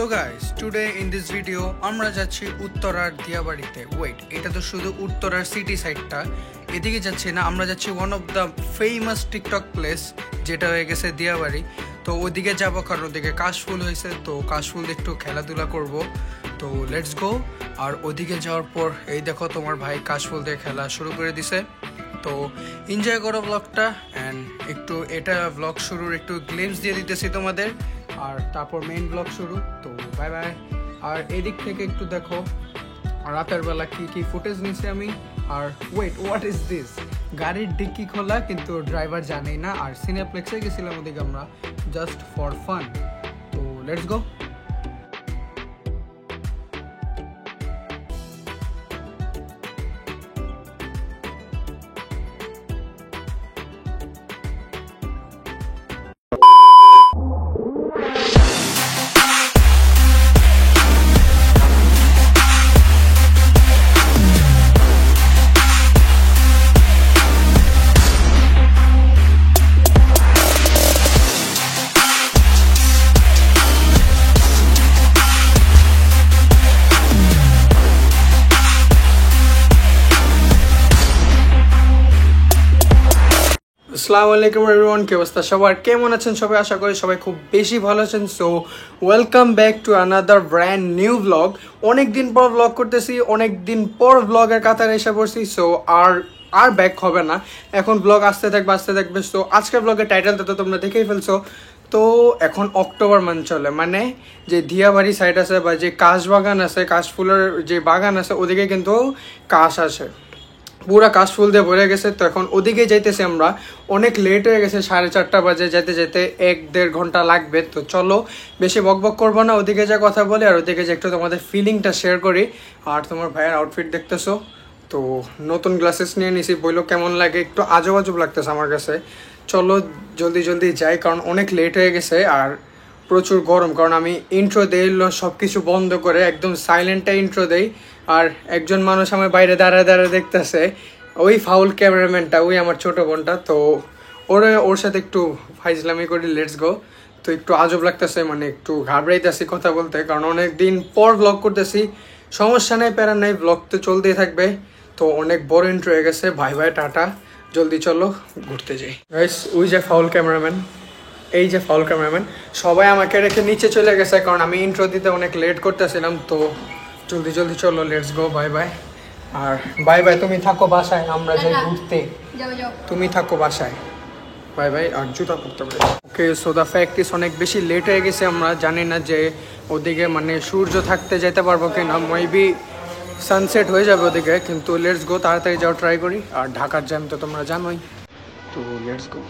So guys today in this video আমরা যাচ্ছি উত্তরার দিয়াবাড়িতে। ওয়েট, এটা তো শুধু উত্তরার সিটি সাইডটা, এদিকে যাচ্ছি না, আমরা যাচ্ছি one of the famous TikTok place যেটা হয়ে গেছে দিয়াবাড়ি। তো ওদিকে যাবো কারণ ওদিকে কাশফুল হয়েছে, তো কাশফুল একটু খেলাধুলা করব। তো লেটস গো। আর ওদিকে যাওয়ার পর এই দেখো তোমার ভাই কাশফুল দিয়ে খেলা শুরু করে দিছে। তো এনজয় করো ব্লগটা অ্যান্ড একটু এটা ব্লগ শুরুর একটু গ্লিমস দিয়ে দিতেছি তোমাদের, আর তারপর মেইন ব্লগ শুরু। তো বাই বাই। আর এদিক থেকে একটু দেখো রাতের বেলা কি কি ফুটেজ নিছি আমি। আর ওয়েট, হোয়াট ইজ দিস? গাড়ির ডিক্কি খোলা কিন্তু ড্রাইভার জানেই না। আর সিনেপ্লেক্সে গেছিলাম ওদিকে আমরা জাস্ট ফর ফান। তো লেটস গো। আসসালামু আলাইকুম এভরিওয়ান, কি অবস্থা সবার, কেমন আছেন সবাই? আশা করি সবাই খুব বেশি ভালো আছেন। So welcome back to another brand new blog. অনেক দিন পর ব্লগ করতেছি, অনেক দিন পর ব্লগের কাতারে এসে পড়ছি। সো আর ব্যাক হবে না, এখন ব্লগ আসতে থাকবে। সো আজকের ব্লগের টাইটেলটা তো তোমরা দেখেই ফেলছো। তো এখন অক্টোবর মাস চলে, মানে যে দিয়াবাড়ি সাইড আছে বা যে কাশ বাগান আছে, কাশফুলের যে বাগান আছে, ওদিকে কিন্তু কাশ আসে, পুরা কাশফুল দিয়ে ভরে গেছে। তো এখন ওদিকে যাইতেছি আমরা, অনেক লেট হয়ে গেছে, 4:30 বাজে, যেতে 1-1.5 ঘন্টা লাগবে। তো চলো বেশি বকবক করবো না, ওদিকে যা কথা বলি আর ওদিকে যে একটু তোমাদের ফিলিংটা শেয়ার করি। আর তোমার ভাইয়ের আউটফিট দেখতেছো, তো নতুন গ্লাসেস নিয়ে নিছি, বইলো কেমন লাগে, একটু আজব লাগতেছে আমার কাছে। চলো জলদি যাই, কারণ অনেক লেট হয়ে গেছে আর প্রচুর গরম। কারণ আমি ইন্ট্রো দেই সব কিছু বন্ধ করে, একদম সাইলেন্টটা ইন্ট্রো দেই। আর একজন মানুষ আমার বাইরে দাঁড়ায় দেখতেছে, ওই ফাউল ক্যামেরাম্যানটা, ওই আমার ছোটো বোনটা। তো ওর সাথে একটু ফাইজলামি করি, লেটস গো। তো একটু আজব লাগতেছে, মানে একটু ঘাবড়াইতেছি কথা বলতে, কারণ অনেক দিন পর ব্লগ করতেছি। সমস্যা নেই, প্যারা নাই, ব্লগ তো চলতেই থাকবে। তো অনেক বড় ইন্ট্রো হয়ে গেছে, বাই টাটা, জলদি চলো ঘুরতে যাই। গাইস, ওই যে ফাউল ক্যামেরাম্যান, এই যে ফাউল ক্যামেরাম্যান, সবাই আমাকে রেখে নিচে চলে গেছে, কারণ আমি ইন্ট্রো দিতে অনেক লেট করতেছিলাম। তো জলদি চলো, লেটস গো, বাই বাই। আর বাই, তুমি থাকো বাসায়, আমরা যাই ঘুরতে। তুমি থাকো বাসায়, বাই। আর জুতা পড়তে পারি। ওকে, সো দ্য ফ্যাক্ট ইস অনেক বেশি লেট হয়ে গেছে, আমরা জানি না যে ওদিকে মানে সূর্য থাকতে যেতে পারবো কিনা, মেবি সানসেট হয়ে যাবে ওদিকে। কিন্তু লেটস গো, তাড়াতাড়ি যাও ট্রাই করি। আর ঢাকার জ্যাম তো তোমরা জানোই, তো লেটস গো।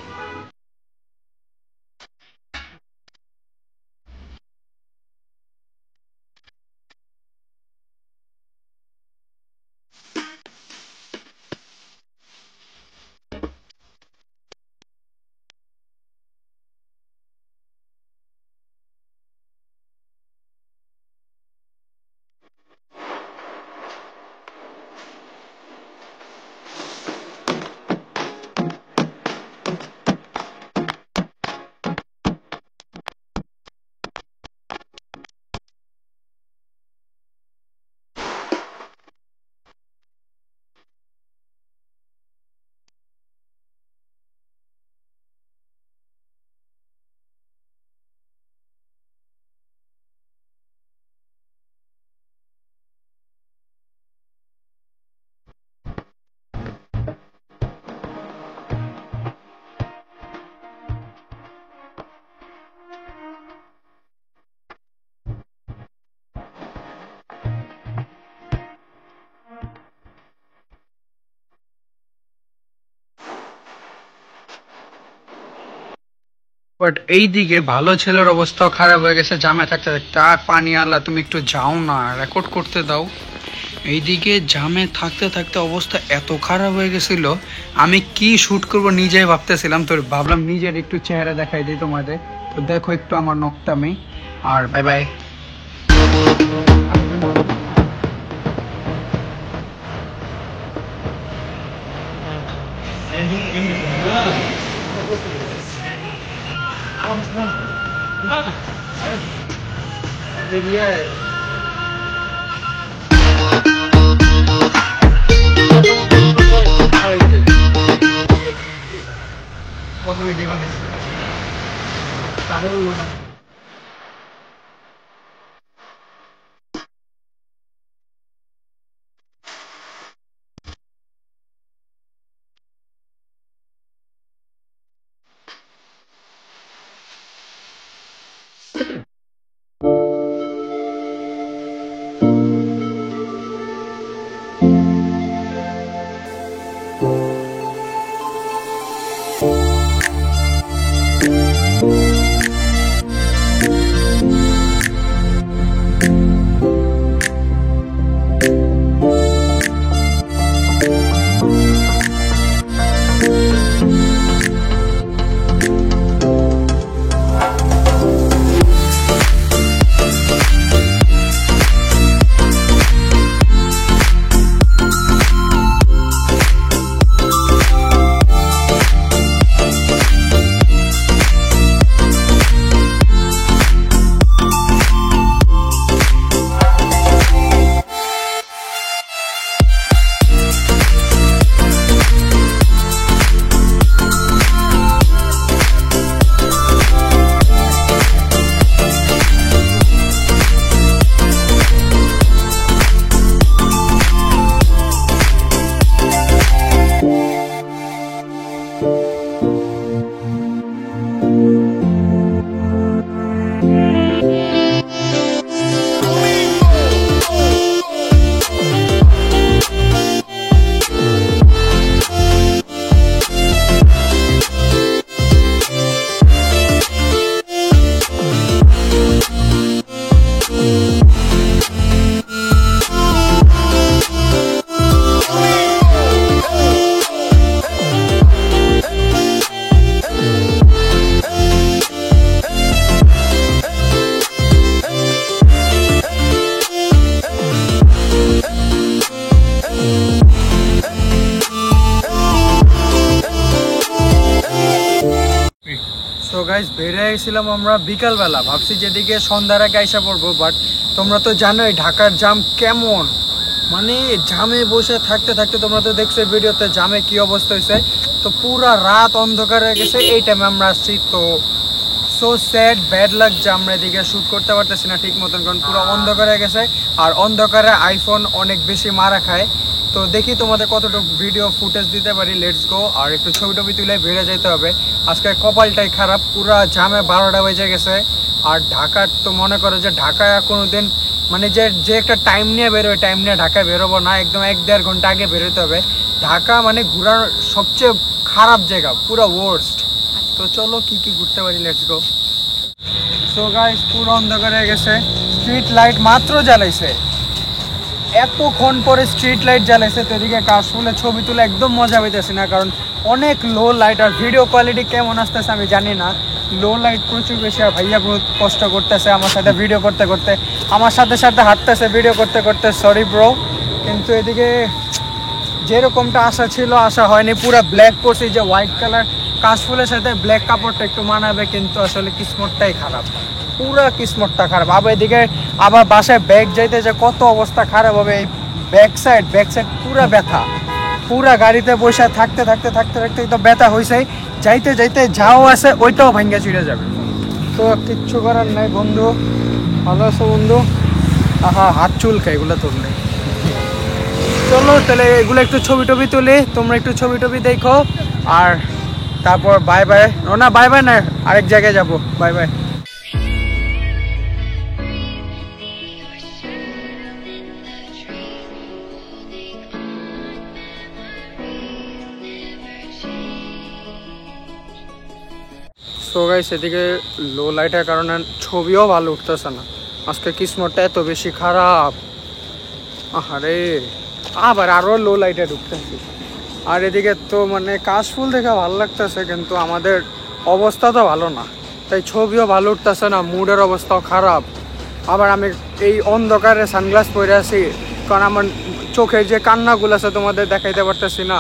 বাট এইদিকে ভালো ছেলের অবস্থাও খারাপ হয়ে গেছে জামে থাকতে। আর পানি আল্লাহ, তুমি একটু যাও না, রেকর্ড করতে দাও। এইদিকে জামে থাকতে অবস্থা এত খারাপ হয়ে গেছিল, আমি কি শুট করব নিজেই ভাবতেছিলাম। তো ভাবলাম নিজের একটু চেহারা দেখাই দিই তোমাদের। তো দেখো একটু আমার নকটামি। আর বাই বাই। সো গাইস বেরিয়ে গেছিলাম আমরা বিকালবেলা, ভাবছি যেদিকে সন্ধ্যার আগে আইসা পড়বো, বাট তোমরা তো জানোই ঢাকার জাম কেমন, মানে জামে বসে থাকতে থাকতে তোমরা তো দেখছো ভিডিওতে জামে কি অবস্থা হয়েছে। তো পুরা রাত অন্ধকার হয়ে গেছে এই টাইমে আমরা আসছি। তো সো স্যাড, ব্যাড লাক যে আমরা এদিকে শ্যুট করতে পারতেছি না ঠিক মতন, কারণ পুরো অন্ধকার হয়ে গেছে। আর অন্ধকারে আইফোন অনেক বেশি মারা খায়। তো দেখি তোমাদের কতটুকু ভিডিও ফুটেজ দিতে পারি, লেটস গো। আর একটু ছবি টবি তুলে বেড়ে যেতে হবে। আজকে কপালটাই খারাপ, পুরা জামে 12টা বেজে গেছে। আর ঢাকার তো মনে করো যে ঢাকায় কোনোদিন মানে যে একটা টাইম নিয়ে বেরোয়, টাইম নিয়ে ঢাকায় বেরোবো না, একদম 1-1.5 ঘন্টা আগে বেরোতে হবে। ঢাকা মানে ঘোরার সবচেয়ে খারাপ জায়গা, পুরো ওয়ার্স্ট। তো চলো কি কি ঘুরতে পারি, লেটস গো। সো গাইস পুরো অন্ধকার হয়ে গেছে, স্ট্রিট লাইট মাত্র জ্বালাইছে, এতক্ষণ পরে স্ট্রিট লাইট জ্বালাইছে। তো এদিকে কাশফুলের ছবি তুলে একদম মজা পাইতেছি না, কারণ অনেক লো লাইট। আর ভিডিও কোয়ালিটি কেমন আসতেছে আমি জানি না, লো লাইট প্রচুর বেশি। আর ভাইয়া বহুত কষ্ট করতেছে আমার সাথে ভিডিও করতে করতে, আমার সাথে সাথে হাঁটতেছে ভিডিও করতে করতে, সরি ব্রো। কিন্তু এদিকে যেরকমটা আশা ছিল আশা হয়নি, পুরো ব্ল্যাক পরছি, যে হোয়াইট কালার কাশফুলের সাথে ব্ল্যাক কাপড়টা একটু মানাবে, কিন্তু আসলে কিসমতটাই খারাপ, পুরা কিসমতটা খারাপ। আবার এদিকে আবার বাসায় ব্যাগ যাইতে যে কত অবস্থা খারাপ হবে, এই ব্যাক সাইড পুরা ব্যথা, পুরা গাড়িতে বসে থাকতে থাকতে থাকতে থাকতে তো ব্যথা হয়েছেই, যাইতে যাইতে যাও আছে ওইটাও ভাঙ্গা চুরে যাবে। তো কিচ্ছু করার নাই বন্ধু। ভালো আছো বন্ধু? আহা হাত চুলকা এগুলো তুললে। চলো তাহলে এগুলো একটু ছবি টবি তুলি, তোমরা একটু ছবি টবি দেখো। আর তারপর বাই বাই, না বাই বাই না, আরেক জায়গায় যাবো, বাই বাই। সো গাইস এদিকে লো লাইটের কারণে ছবিও ভালো উঠতেছে না, আজকে কিসমতটা এত বেশি খারাপ। আরে আবার আরো লো লাইটে ঢুকতেছি। আর এদিকে তো মানে কাশফুল দেখে ভালো লাগতেছে, কিন্তু আমাদের অবস্থা তো ভালো না, তাই ছবিও ভালো উঠতেছে না, মুডের অবস্থাও খারাপ। আবার আমি এই অন্ধকারে সানগ্লাস পরে আছি, কারণ আমার চোখের যে কান্নাগুলো আছে তোমাদের দেখাইতে পারতেছি না,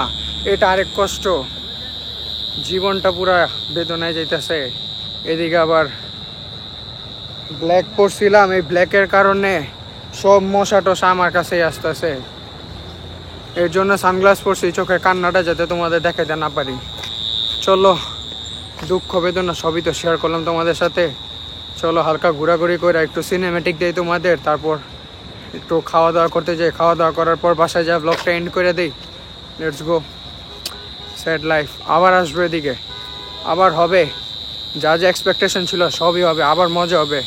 এটা আরেক কষ্ট। জীবনটা পুরা বেদনায় যাইতেছে। এদিকে আবার ব্ল্যাক পরছিলাম, এই ব্ল্যাকের কারণে সব মশা টশা আমার কাছেই আসতেছে। এর জন্য সানগ্লাস পরছি, চোখের কান্নাটা যাতে তোমাদের দেখাতে না পারি। চলো, দুঃখ বেদনা সবই তো শেয়ার করলাম তোমাদের সাথে। চলো হালকা ঘোরাঘুরি করে একটু সিনেমেটিক দেই তোমাদের, তারপর একটু খাওয়া দাওয়া করতে যাই। খাওয়া দাওয়া করার পর বাসায় যা ব্লগটা এন্ড করে দিই। Let's go. স্যাড লাইফ আবার আসবে এদিকে, আবার হবে যা যা এক্সপেকটেশন ছিল সবই হবে, আবার মজা হবে।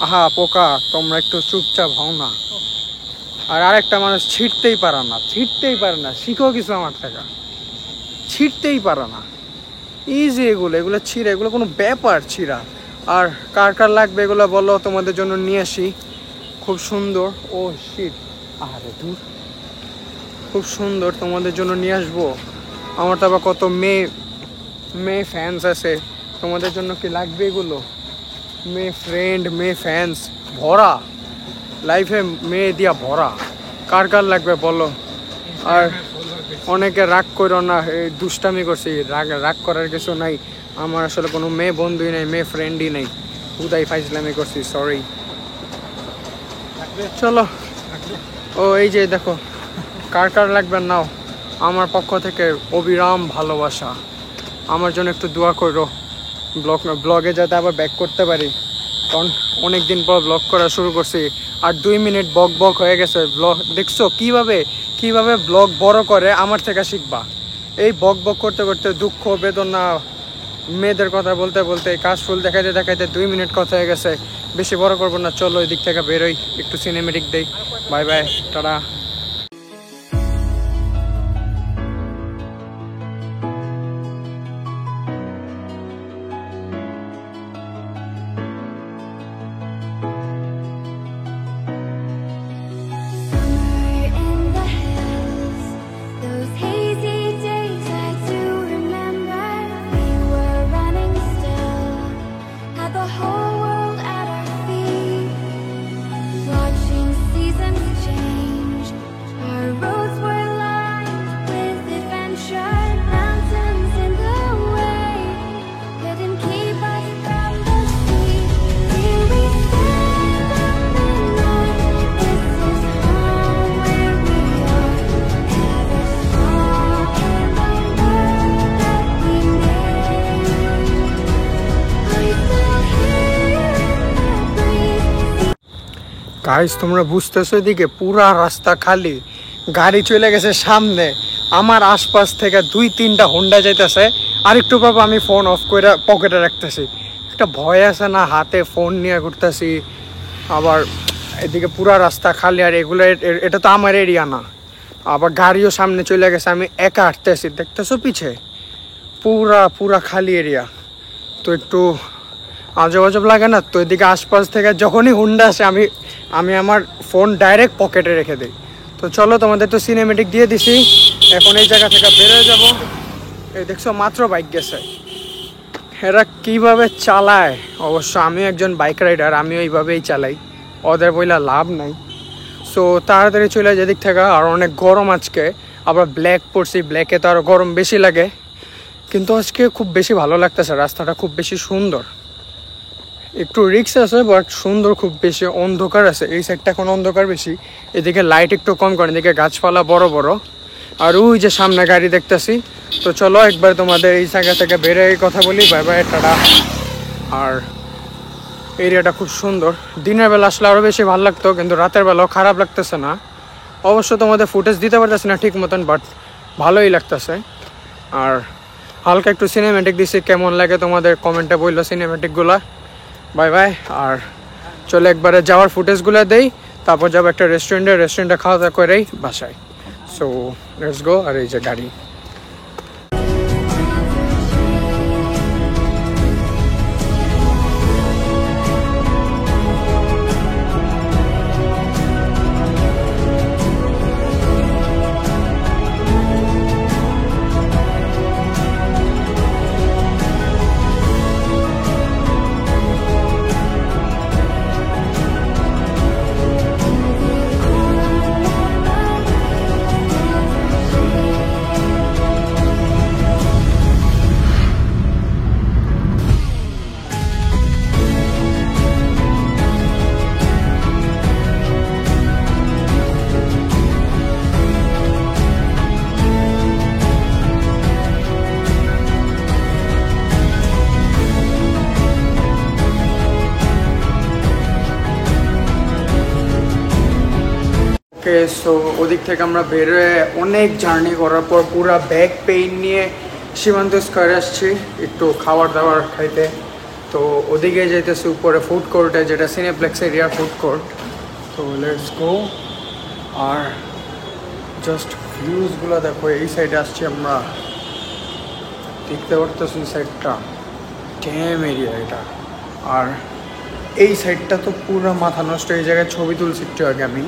আহা পোকা, তোমরা একটু চুপচাপ হও না। আর আরেকটা মানুষ ছিটতেই পারে না, শিখো কিছু আমার থেকে। ছিটতেই পারে না, ইজি এগুলো ছিঁড়া, এগুলো কোনো ব্যাপার ছিঁড়া। আর কার কার লাগবে এগুলো বলো, তোমাদের জন্য নিয়ে আসি। খুব সুন্দর, ও শিট, আরে দূর, খুব সুন্দর তোমাদের জন্য নিয়ে আসবো। আমার তো আবার কত মেয়ে ফ্যান্স আছে, তোমাদের জন্য কি লাগবে এগুলো? মেয়ে ফ্রেন্ড, মেয়ে ফ্যান্স ভরা, লাইফে মেয়ে দিয়া ভরা। কার কার লাগবে বলো। আর অনেকে রাগ করো না, এই দুষ্টামি করছি, রাগ করার কিছু নাই। আমার আসলে কোনো মেয়ে বন্ধুই নেই, মেয়ে ফ্রেন্ডই নেই, হুদাই ফাইজলামি করছি, সরি। চলো, ও এই যে দেখো, কার কার লাগবে নাও। আমার পক্ষ থেকে অবিরাম ভালোবাসা। আমার জন্য একটু দোয়া করো, ব্লগে যাতে আবার ব্যাক করতে পারি, কারণ অনেক দিন পর ব্লগ করা শুরু করছি। আর 2 মিনিট বক হয়ে গেছে ব্লগ। দেখছো কিভাবে ব্লগ বড় করে, আমার থেকে শিখবা। এই বক করতে করতে দুঃখ বেদনা মেয়েদের কথা বলতে বলতে কাশ ফুল দেখাইতে 2 মিনিট কথা হয়ে গেছে। বেশি বড় করবো না, চলো এই দিক থেকে বেরোই, একটু সিনেমেটিক দেই। Bye bye, tata. গাইস, তোমরা বুঝতেছো, এদিকে পুরা রাস্তা খালি, গাড়ি চলে গেছে সামনে। আমার আশপাশ থেকে 2-3টা হোন্ডা যাইতেছে। আরেকটু পাবো আমি ফোন অফ করে পকেটে রাখতেছি। একটা ভয় আছে না, হাতে ফোন নিয়ে ঘুরতেছি। আবার এদিকে পুরা রাস্তা খালি, আর এগুলো এটা তো আমার এরিয়া না। আবার গাড়িও সামনে চলে গেছে, আমি একা হাঁটতেছি, দেখতেছো পিছে পুরা খালি এরিয়া। তো একটু আজব লাগে না? তো এদিকে আশপাশ থেকে যখনই হুন্ডা আসে আমি আমার ফোন ডাইরেক্ট পকেটে রেখে দিই। তো চলো, তোমাদের তো সিনেমেটিক দিয়ে দিছি, এখন এই জায়গা থেকে বেরোয় যাব। এই দেখছো মাত্র বাইক গেছে। এরা কিভাবে চালায়, অবশ্য আমিও একজন বাইক রাইডার, আমিও এইভাবেই চালাই, ওদের বইলা লাভ নাই। সো তাড়াতাড়ি চলে যায় এদিক থেকে। আর অনেক গরম আজকে, আবার ব্ল্যাক পরছি, ব্ল্যাকে তো আরও গরম বেশি লাগে। কিন্তু আজকে খুব বেশি ভালো লাগতেছে, রাস্তাটা খুব বেশি সুন্দর। একটু রিক্স আছে বাট সুন্দর, খুব বেশি অন্ধকার আছে এই সাইডটা, এখন অন্ধকার বেশি। এদিকে লাইট একটু কম করে, এদিকে গাছপালা বড় বড়। আর ওই যে সামনে গাড়ি দেখতেছি। তো চলো একবার তোমাদের এই জায়গা থেকে বেরে কথা বলি। Bye bye, tata. আর এরিয়াটা খুব সুন্দর, দিনের বেলা আসলে আরও বেশি ভালো লাগতো, কিন্তু রাতের বেলাও খারাপ লাগতেছে না। অবশ্য তোমাদের ফুটেজ দিতে পারতেছি না ঠিক মতন, বাট ভালোই লাগতেছে। আর হালকা একটু সিনেমেটিক দিছি, কেমন লাগে তোমাদের কমেন্টে বললো সিনেমেটিকগুলা। By bye. আর চলে একবারে যাওয়ার ফুটেজগুলো দেই, তারপর যাবো একটা রেস্টুরেন্টে খাওয়া দাওয়া করেই বাসায়। So let's go. আর এই যে গাড়ি, ওকে, সো ওদিক থেকে আমরা বেরোয় অনেক জার্নি করার পর পুরা ব্যাক পেইন নিয়ে সীমান্ত স্কোয়ারে আসছি একটু খাবার দাবার খাইতে। তো ওদিকে যাইতেছি উপরে ফুড কোর্টে, যেটা সিনেপ্লেক্স এরিয়ার ফুড কোর্ট। তো লেটস গো। আর জাস্ট ভিউজগুলো দেখো, এই সাইডে আসছি আমরা, দেখতে পারতেছি সাইডটা ড্যাম এরিয়া এটা। আর এই সাইডটা তো পুরো মাথা নষ্ট, এই জায়গায় ছবি তুলছি একটু আগে আমি।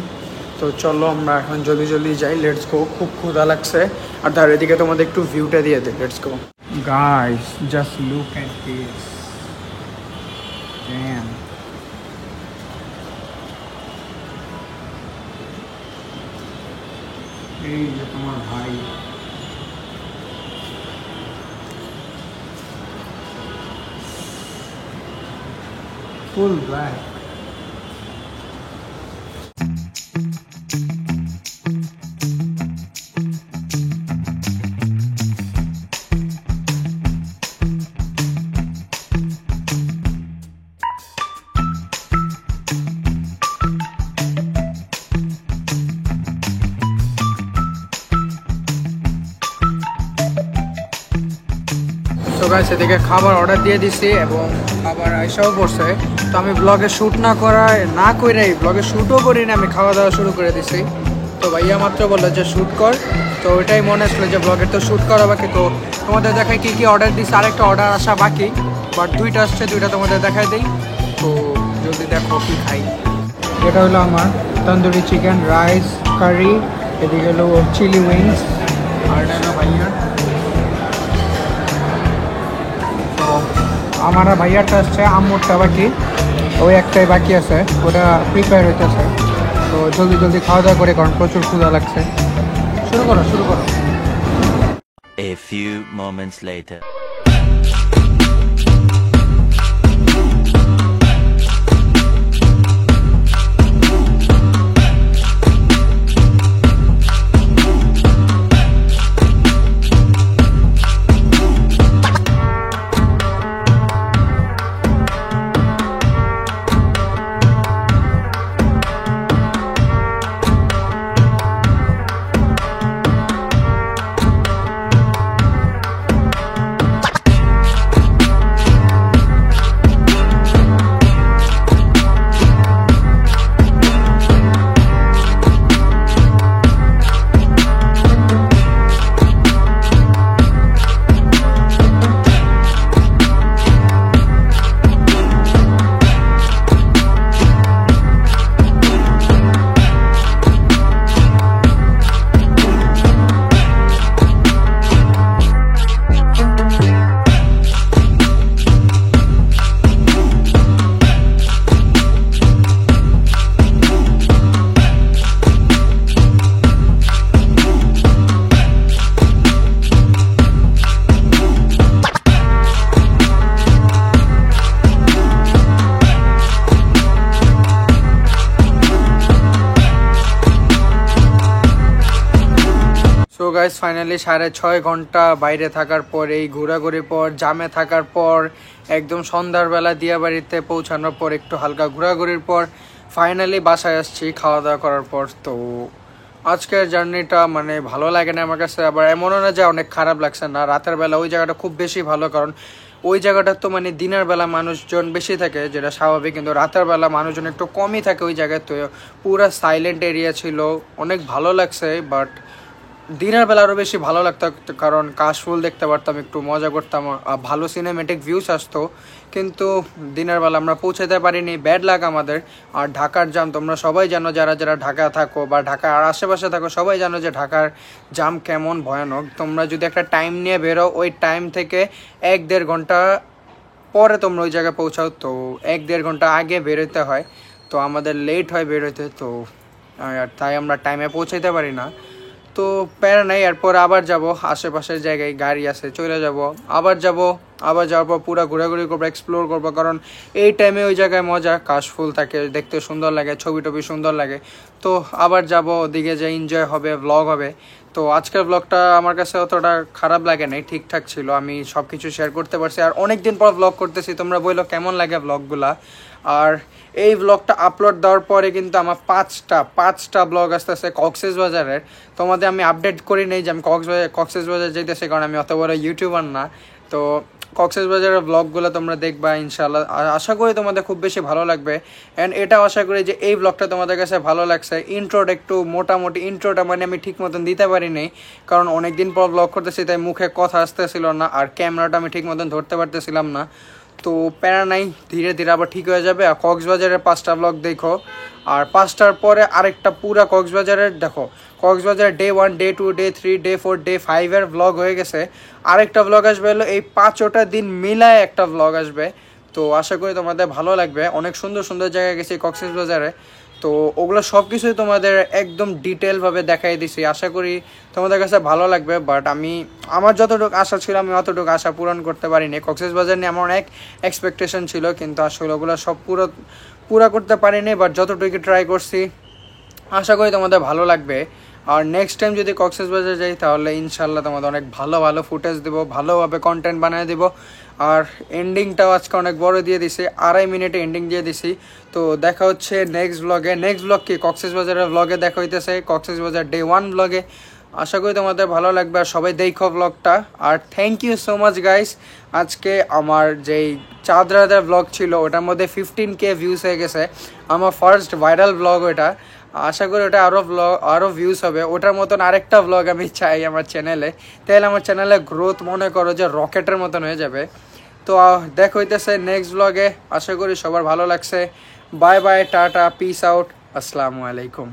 তো চলো আমরা এখন জলদি জলদি যাই, লেটস গো। খুব ক্ষুধা লাগছে, আর তার এদিকে তোমাদের একটু ভিউটা দিয়ে দিই, let's go. Guys just look at this, damn. এই যে তোমার ভাই, ফুল ব্ল্যাক। তো গাইস এদিকে খাবার অর্ডার দিয়ে দিছি এবং খাবার আইসাও করছে। তো আমি ব্লগে শ্যুট না করেই ব্লগে শ্যুটও করি না, আমি খাওয়া দাওয়া শুরু করে দিছি। তো ভাইয়া মাত্র বললো যে শ্যুট কর, তো ওইটাই মনে আসলো যে ব্লগের তো শ্যুট করা বাকি। তো তোমাদের দেখাই কী কী অর্ডার দিচ্ছি, আরেকটা অর্ডার আসা বাকি, বাট দুইটা আসছে, দুইটা তোমাদের দেখাই দিই। তো যদি দেখো কী খাই, এটা হলো আমার তন্দুরি চিকেন, রাইস, কারি, এদিকে হলো চিলি উইংস, আর এটা হলো ভাইয়ার। আমার ভাইয়ারটা আসছে, আম্মুরটা বাকি, ওই একটাই বাকি আছে, ওটা প্রিপেয়ার হইতেছে। তো জলদি জলদি খাওয়া দাওয়া করে, কারণ প্রচুর ক্ষুধা লাগছে। শুরু করো। A few moments later. So guys finally 6.5 ঘন্টা বাইরে থাকার পর, এই ঘোরাঘুরির পর, জামে থাকার পর, একদম সন্ধ্যার বেলা দিয়াবাড়িতে পৌঁছানোর পর, একটু হালকা ঘোরাঘুরির পর ফাইনালি বাসায় আসছি খাওয়া দাওয়া করার পর। তো আজকের জার্নিটা মানে ভালো লাগে না আমার কাছে, আবার এমনও না যে অনেক খারাপ লাগছে না। রাতের বেলা ওই জায়গাটা খুব বেশি ভালো, কারণ ওই জায়গাটা তো মানে দিনের বেলা মানুষজন বেশি থাকে, যেটা স্বাভাবিক, কিন্তু রাতের বেলা মানুষজন একটু কমই থাকে ওই জায়গায়। তো পুরো সাইলেন্ট এরিয়া ছিল, অনেক ভালো লাগছে। বাট দিনের বেলা আরও বেশি ভালো লাগতো, কারণ কাশফুল দেখতে পারতাম, একটু মজা করতাম, ভালো সিনেমেটিক ভিউস আসতো। কিন্তু দিনের বেলা আমরা পৌঁছাতে পারিনি, ব্যাড লাগ আমাদের। আর ঢাকার জাম তোমরা সবাই জানো, যারা যারা ঢাকা থাকো বা ঢাকার আশেপাশে থাকো, সবাই জানো যে ঢাকার জাম কেমন ভয়ানক। তোমরা যদি একটা টাইম নিয়ে বেরো, ওই টাইম থেকে 1-1.5 ঘন্টা পরে তোমরা ওই জায়গায় পৌঁছাও। তো 1-1.5 ঘন্টা আগে বেরোতে হয়, তো আমাদের লেট হয় বেরোতে। তো তাই আমরা টাইমে পৌঁছাইতে পারি না। তো প্যারা নাই, এরপর আবার যাব আশেপাশের জায়গায়, গাড়ি আছে, চলে যাব, আবার যাওয়ার পর পুরো ঘোরাঘুরি করবো, এক্সপ্লোর করবো, কারণ এই টাইমে ওই জায়গায় মজা, কাশফুল থাকে, দেখতে সুন্দর লাগে, ছবি টবি সুন্দর লাগে। তো আবার যাব ওদিকে, যে এনজয় হবে, ব্লগ হবে। তো আজকের ব্লগটা আমার কাছে অতটা খারাপ লাগে নাই, ঠিকঠাক ছিল, আমি সব কিছু শেয়ার করতে পারছি। আর অনেক দিন পর ব্লগ করতেছি, তোমরা বললো কেমন লাগে ব্লগগুলা। আর এই ব্লগটা আপলোড দেওয়ার পরে কিন্তু আমার পাঁচটা ব্লগ আসতেছে কক্সবাজারের। তোমাদের আমি আপডেট করি নেই যে আমি কক্সবাজার যেতেছি, কারণ আমি অত বড় ইউটিউবার না। তো কক্সবাজারের ব্লগগুলো তোমরা দেখবা ইনশাল্লাহ। আশা করি তোমাদের খুব বেশি ভালো লাগবে। অ্যান্ড এটাও আশা করি যে এই ব্লগটা তোমাদের কাছে ভালো লাগছে। ইন্ট্রোটা একটু মোটামুটি, ইন্ট্রোটা মানে আমি ঠিক মতন দিতে পারিনি, কারণ অনেক দিন পর ব্লগ করতেছি, তাই মুখে কথা আসতেছিল না, আর ক্যামেরাটা আমি ঠিক মতন ধরতে পারতেছিলাম না। তো প্যারা নাই, ধীরে ধীরে আবার ঠিক হয়ে যাবে। আর কক্সবাজারের 5টা ব্লগ দেখো, আর 5টার পরে আরেকটা পুরা কক্সবাজারের দেখো। Cox's Bazar day 1, day 2, day 3, day 4, day 5 blog হয়ে গেছে। আরেকটা ব্লগ আসবে হলো এই 5ওটা দিন মিলায় একটা ব্লগ আসবে। তো আশা করি তোমাদের ভালো লাগবে। অনেক সুন্দর সুন্দর জায়গায় গেছি কক্সবাজারে, তো ওগুলো সব কিছুই তোমাদের একদম ডিটেলভাবে দেখাই দিছি। আশা করি তোমাদের কাছে ভালো লাগবে। বাট আমার যতটুকু আশা ছিল আমি অতটুকু আশা পূরণ করতে পারিনি। কক্সবাজার নিয়ে আমার অনেক এক্সপেকটেশন ছিল, কিন্তু আসলে ওগুলো সব পুরো করতে পারিনি। বাট যতটুকু ট্রাই করছি, আশা করি তোমাদের ভালো লাগবে। আর নেক্সট টাইম যদি কক্সবাজার যাই তাহলে ইনশাল্লাহ তোমাদের অনেক ভালো ভালো ফুটেজ দেবো, ভালোভাবে কন্টেন্ট বানিয়ে দেবো। আর এন্ডিংটাও আজকে অনেক বড় দিয়ে দিছি, 2.5 মিনিটে এন্ডিং দিয়ে দিছি। তো দেখা হচ্ছে নেক্সট ব্লগে। নেক্সট ব্লগ কি কক্সবাজারের ব্লগে দেখা হইতেছে, কক্সবাজার ডে 1 ব্লগে। আশা করি তোমাদের ভালো লাগবে, আর সবাই দেখো ব্লগটা। আর thank you so much guys. আজকে আমার যেই চাঁদ রাতের ব্লগ ছিল ওটার মধ্যে 15K ভিউজ হয়ে গেছে। আমার ফার্স্ট ভাইরাল ব্লগ ওটা। আশা করি ওটা আরও ভিউজ হবে। ওটার মতন আরেকটা ব্লগ আমি চাই আমার চ্যানেলে, তাহলে আমার চ্যানেলে গ্রোথ মনে করো যে রকেটের মতন হয়ে যাবে। তো দেখা হইতেছে নেক্সট ব্লগে। আশা করি সবার ভালো লাগছে। Bye bye, tata, piece out, আসসালামু আলাইকুম।